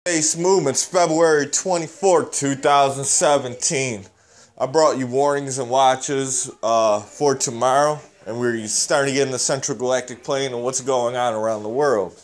Space Movements, February 24th, 2017. I brought you warnings and watches for tomorrow, and we're starting to get in the Central Galactic Plane and what's going on around the world.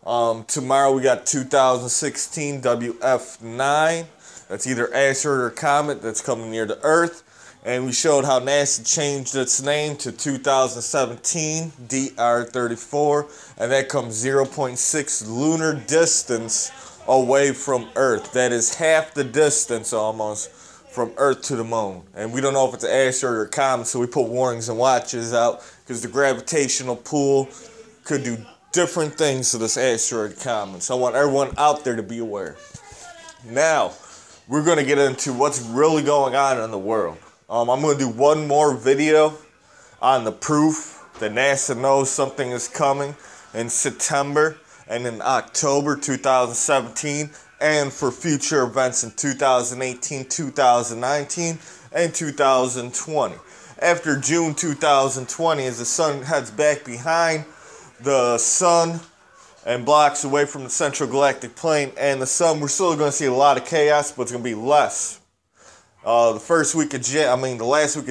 Tomorrow we got 2016 WF9. That's either asteroid or comet that's coming near the Earth. And we showed how NASA changed its name to 2017 DR34, and that comes 0.6 lunar distance away from Earth. That is half the distance almost from Earth to the moon. And we don't know if it's an asteroid or a comet, so we put warnings and watches out because the gravitational pull could do different things to this asteroid comet. So I want everyone out there to be aware. Now, we're going to get into what's really going on in the world. I'm going to do one more video on the proof that NASA knows something is coming in September and in October 2017 and for future events in 2018, 2019, and 2020. After June 2020, as the sun heads back behind the sun and blocks away from the Central Galactic Plane and the sun, we're still going to see a lot of chaos, but it's going to be less. The last week of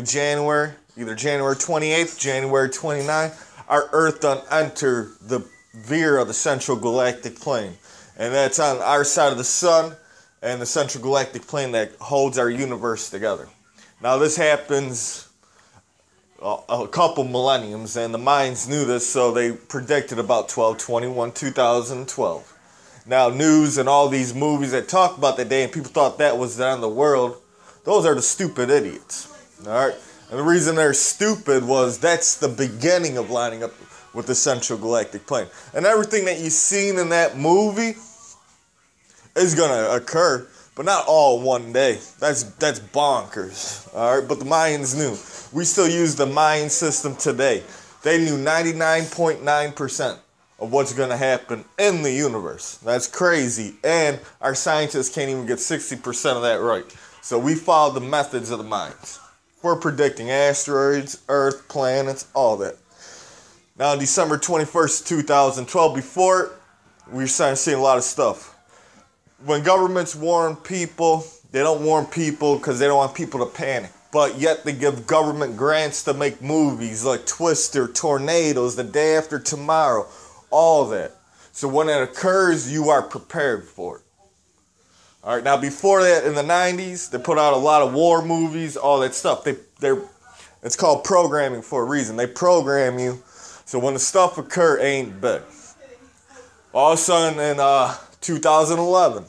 January, either January 28th, January 29th, our Earth done enter the veer of the Central Galactic Plane. And that's on our side of the sun and the Central Galactic Plane that holds our universe together. Now this happens a couple millenniums, and the Mayans knew this, so they predicted about 12/21/2012. Now news and all these movies that talk about that day and people thought that was the end of the world, those are the stupid idiots, all right? And the reason they're stupid was that's the beginning of lining up with the Central Galactic Plane. And everything that you've seen in that movie is going to occur, but not all in one day. That's bonkers, all right? But the Mayans knew. We still use the Mayan system today. They knew 99.9% of what's going to happen in the universe. That's crazy. And our scientists can't even get 60% of that right. So we follow the methods of the Mayans. We're predicting asteroids, Earth, planets, all that. Now on December 21st, 2012, before, we started seeing a lot of stuff. When governments warn people, they don't warn people because they don't want people to panic. But yet they give government grants to make movies like Twister, Tornadoes, The Day After Tomorrow, all that. So when it occurs, you are prepared for it. All right, now before that, in the 90s, they put out a lot of war movies, all that stuff. It's called programming for a reason. They program you, so when the stuff occur, it ain't big. All of a sudden, in 2011,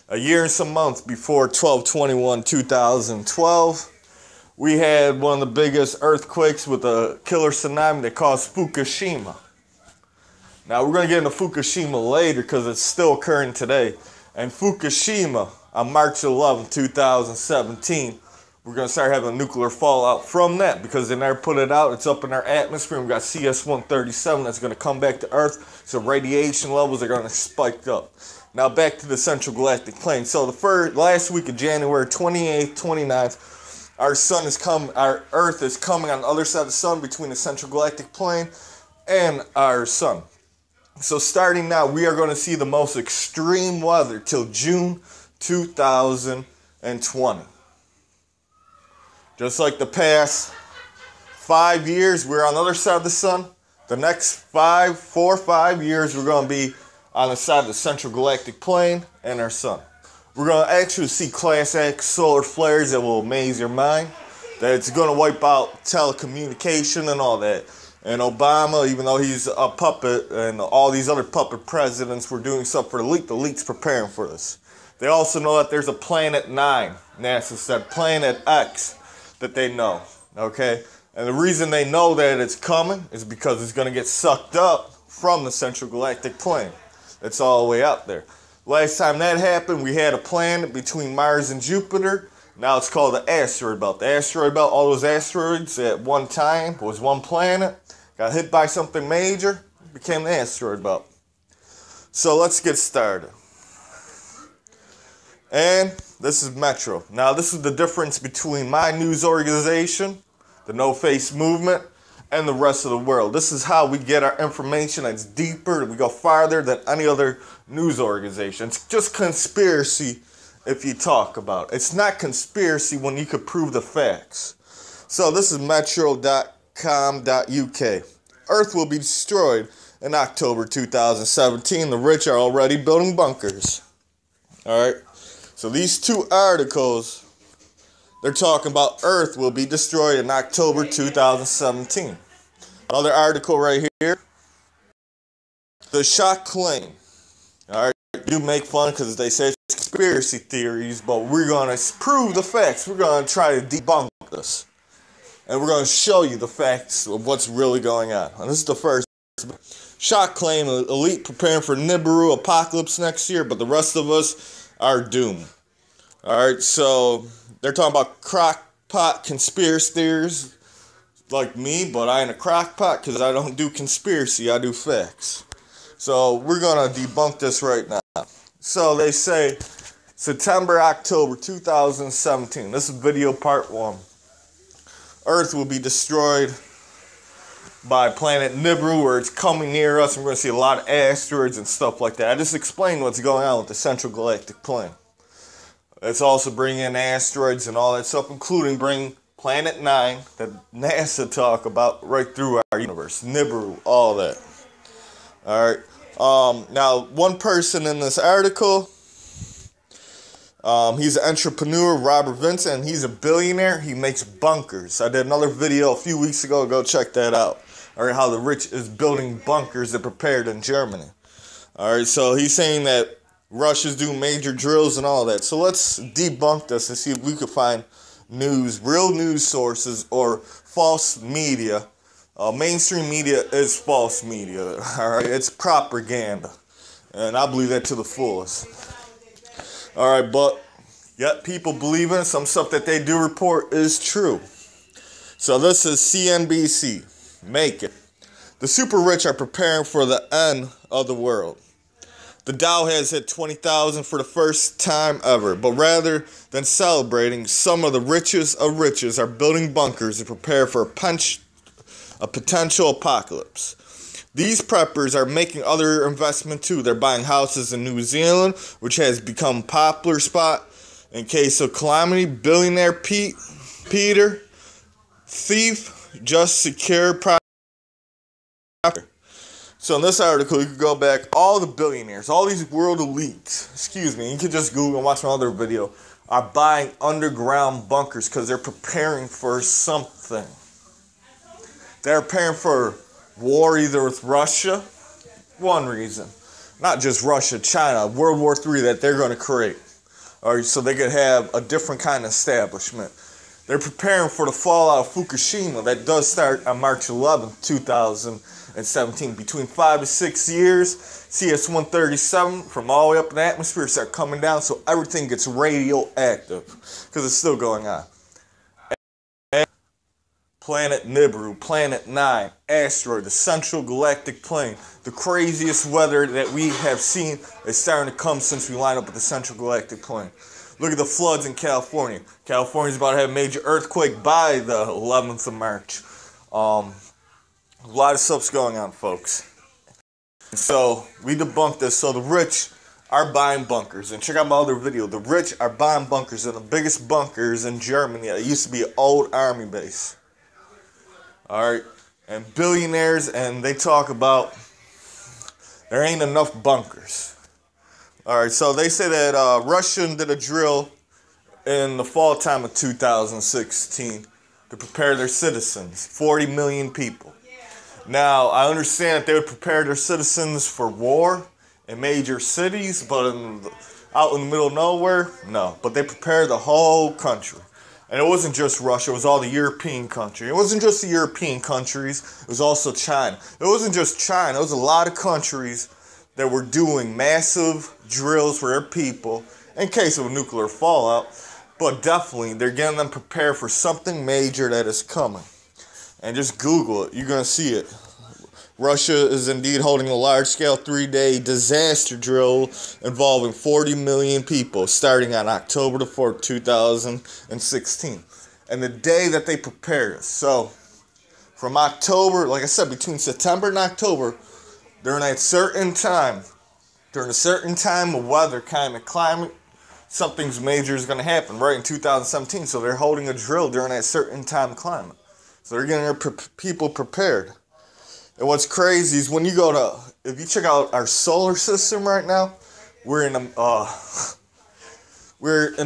a year and some months before 12/21/2012, we had one of the biggest earthquakes with a killer tsunami that caused Fukushima. Now, we're going to get into Fukushima later because it's still occurring today. And Fukushima, on March 11, 2017, we're going to start having nuclear fallout from that because they never put it out. It's up in our atmosphere. We've got CS-137 that's going to come back to Earth, so radiation levels are going to spike up. Now back to the Central Galactic Plane. So the last week of January 28th, 29th, our Earth is coming on the other side of the sun between the Central Galactic Plane and our sun. So starting now, we are going to see the most extreme weather till June 2020. Just like the past 5 years, we're on the other side of the sun. The next 4 or 5 years, we're going to be on the side of the Central Galactic Plane and our sun. We're going to actually see Class X solar flares that will amaze your mind. That it's going to wipe out telecommunication and all that. And Obama, even though he's a puppet, and all these other puppet presidents were doing stuff for the Leak's preparing for this. They also know that there's a Planet 9, NASA said, Planet X, that they know, okay? And the reason they know that it's coming is because it's going to get sucked up from the Central Galactic Plane. It's all the way out there. Last time that happened, we had a planet between Mars and Jupiter. Now it's called the asteroid belt. The asteroid belt, all those asteroids at one time was one planet. Got hit by something major, became the asteroid belt. So let's get started. And this is Metro. Now this is the difference between my news organization, the No Face Movement, and the rest of the world. This is how we get our information. It's deeper. We go farther than any other news organization. It's just conspiracy if you talk about it. It's not conspiracy when you could prove the facts. So this is metro.com.uk. Earth will be destroyed in October 2017. The rich are already building bunkers. Alright, so these two articles, they're talking about Earth will be destroyed in October 2017. Another article right here. The shock claim. Alright, you make fun because they say it's conspiracy theories, but we're going to prove the facts. We're going to try to debunk this. And we're going to show you the facts of what's really going on. And this is the first. Shock claim, elite preparing for Nibiru apocalypse next year, but the rest of us are doomed. Alright, so they're talking about crockpot conspiracy theories like me, but I ain't a crockpot because I don't do conspiracy, I do facts. So we're going to debunk this right now. So they say September, October 2017. This is video part 1. Earth will be destroyed by planet Nibiru, where it's coming near us, and we're going to see a lot of asteroids and stuff like that. I just explained what's going on with the Central Galactic Plane. It's also bringing in asteroids and all that stuff, including bringing Planet 9 that NASA talk about right through our universe. Nibiru, all that. Alright. Now, one person in this article, he's an entrepreneur, Robert Vincent, and he's a billionaire. He makes bunkers. I did another video a few weeks ago. Go check that out. Alright, how the rich is building bunkers that prepared in Germany. Alright, so he's saying that Russia's doing major drills and all that. So let's debunk this and see if we could find news, real news sources, or false media. Mainstream media is false media. Alright, it's propaganda. And I believe that to the fullest. Alright, but yet people believe in it. Some stuff that they do report is true. So this is CNBC. Make it. The super rich are preparing for the end of the world. The Dow has hit 20,000 for the first time ever, but rather than celebrating, some of the richest of riches are building bunkers to prepare for a potential apocalypse. These preppers are making other investment too. They're buying houses in New Zealand, which has become a popular spot in case of calamity. Billionaire Peter Thief just secured property. So in this article, you could go back, all the billionaires, all these world elites, you could just Google and watch my other video, are buying underground bunkers because they're preparing for something. They're preparing for war either with Russia, one reason, not just Russia, China, World War III that they're going to create, or so they could have a different kind of establishment. They're preparing for the fallout of Fukushima that does start on March 11th, 2017. Between 5 to 6 years, CS-137 from all the way up in the atmosphere start coming down, so everything gets radioactive because it's still going on. Planet Nibiru, Planet 9, asteroid, the Central Galactic Plane. The craziest weather that we have seen is starting to come since we line up with the Central Galactic Plane. Look at the floods in California. California's about to have a major earthquake by the 11th of March. A lot of stuff's going on, folks. So, we debunked this. So, the rich are buying bunkers. And check out my other video. The rich are buying bunkers. And the biggest bunkers in Germany. It used to be an old army base. Alright. And billionaires, and they talk about there ain't enough bunkers. Alright, so they say that Russia did a drill in the fall time of 2016 to prepare their citizens, 40 million people. Now, I understand that they would prepare their citizens for war in major cities, but out in the middle of nowhere, no. But they prepared the whole country. And it wasn't just Russia, it was all the European countries. It wasn't just the European countries, it was also China. It wasn't just China, it was a lot of countries that were doing massive drills for their people in case of a nuclear fallout. But definitely, they're getting them prepared for something major that is coming. And just Google it, you're going to see it. Russia is indeed holding a large-scale 3-day disaster drill involving 40 million people starting on October the 4th, 2016. And the day that they prepared us. So, from October, like I said, between September and October, during a certain time of weather, kind of climate, something's major is going to happen, right, in 2017. So they're holding a drill during that certain time climate. So they're getting their people prepared. And what's crazy is when you go to, if you check out our solar system right now, we're in a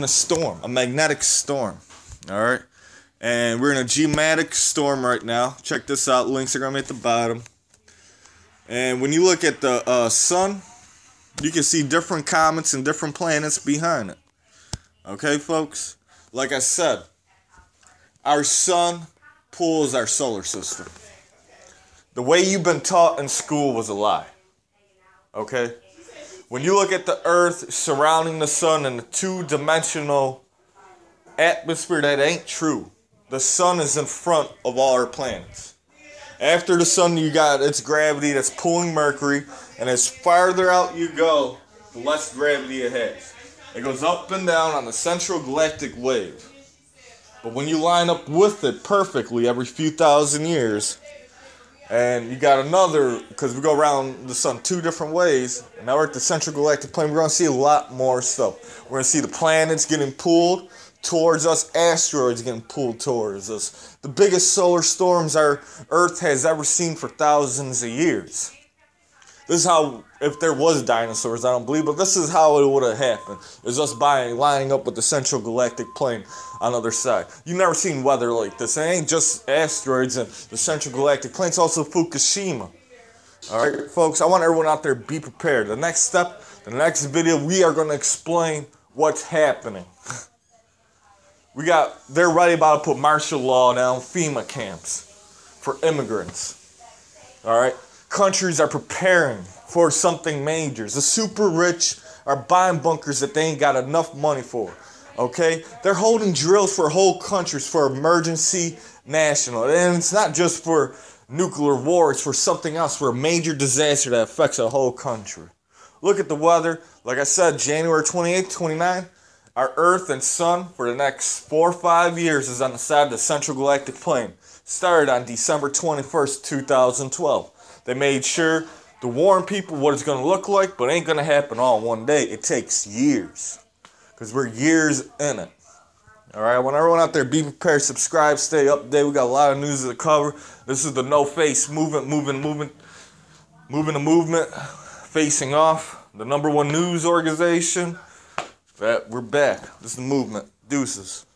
storm, a magnetic storm, all right? And we're in a geomatic storm right now. Check this out, links are going to be at the bottom. And when you look at the sun, you can see different comets and different planets behind it. Okay, folks? Like I said, our sun pulls our solar system. The way you've been taught in school was a lie. Okay? When you look at the Earth surrounding the sun in a two-dimensional atmosphere, that ain't true. The sun is in front of all our planets. After the sun, you got its gravity that's pulling Mercury, and as farther out you go, the less gravity it has. It goes up and down on the central galactic wave. But when you line up with it perfectly every few thousand years, and you got another, because we go around the sun two different ways, and now we're at the central galactic plane, we're going to see a lot more stuff. We're going to see the planets getting pulled towards us, asteroids getting pulled towards us. The biggest solar storms our Earth has ever seen for thousands of years. This is how, if there was dinosaurs, I don't believe, but this is how it would have happened. It's us lining up with the central galactic plane on the other side. You've never seen weather like this. It ain't just asteroids and the central galactic plane. It's also Fukushima. Alright, folks, I want everyone out there to be prepared. The next step, the next video, we are going to explain what's happening. They're ready about to put martial law down, FEMA camps for immigrants. Alright? Countries are preparing for something major. The super rich are buying bunkers that they ain't got enough money for. Okay? They're holding drills for whole countries for emergency national. And it's not just for nuclear war, it's for something else, for a major disaster that affects a whole country. Look at the weather. Like I said, January 28th, 29th, our Earth and Sun for the next 4 or 5 years is on the side of the central galactic plane. Started on December 21st, 2012. They made sure to warn people what it's going to look like, but it ain't going to happen all in one day. It takes years, because we're years in it. All right, I want everyone out there, be prepared, subscribe, stay up to date. We got a lot of news to cover. This is the No Face movement, moving the movement, facing off. The #1 news organization. We're back. This is the movement. Deuces.